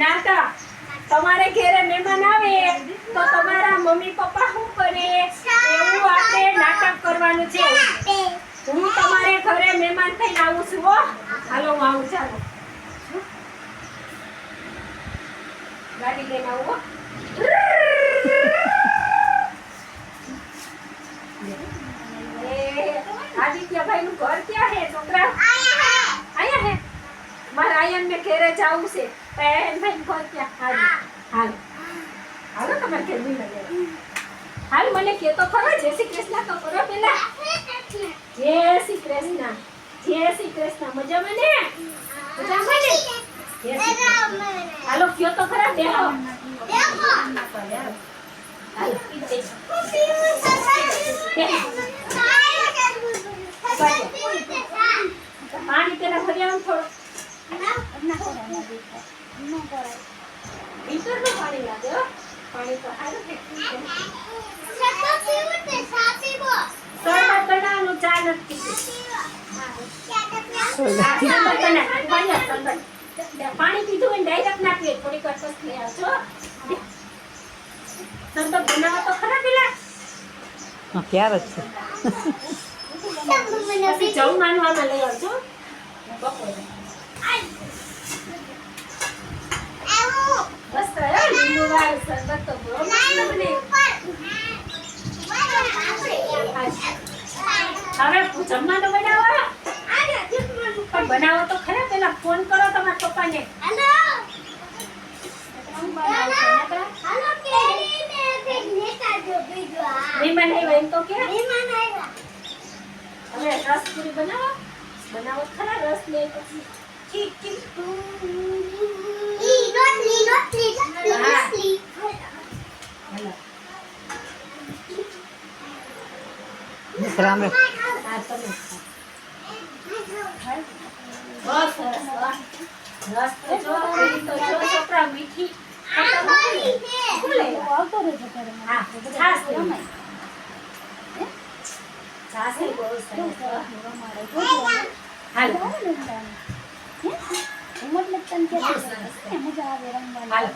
નાતા તમારે ઘરે મહેમાન આવે તો તમારા મમ્મી પપ્પા શું કરે એવું આપણે નાટક કરવાનું છે. હું તમારે ઘરે મહેમાન થઈને આવું છું હો. હાલો હું આવું. ચાલો ગાડી લઈને આવું હો. આદિત્યભાઈ નું ઘર ક્યાં હે છોકરા? આયા હે. મારા આયન ને ઘરે જાવું છે. ભાઈ ઘર ક્યાં? હાલ હાલો તમારે ઘેર બી મળે. હાલ મને કે તો ખરો. જય શ્રી કૃષ્ણ તો કરો પેલા. જય શ્રી કૃષ્ણ. જય શ્રી કૃષ્ણ. મજામાં ને? મજામાં ને? હાલો કયો તો ખરા. બેહો પાણી તેના ભરી આવું થોડું. વીટરનું પાણી લાગે હો. પાણી તો સારું છે. શરબત બનાવવાનું. ચા નથી પાણી પીધું હોય ડાયરેક્ટ નાખીએ. થોડીક વાર પછી લઈ આવજો. શરબત બનાવો તો ખરા પેલા. ક્યારે જ છે પછી જમવાનું આમાં લઈ આવજો બપોરે. બસ લીલું વાળું શરબત તો બહુ મસ્ત બને. હવે જમવાનું બનાવો. પણ બનાવો તો ખરા. પેલા ફોન કરો તમારા પપ્પાને. મહેમાન આવ્યા એમ તો કે હવે રસ પૂરી બનાવો. બનાવો ખરા. રસ લે પછી રામ બસ સરસ. રસ તો જો છોકરા મીઠી મજા આવે રમવાની.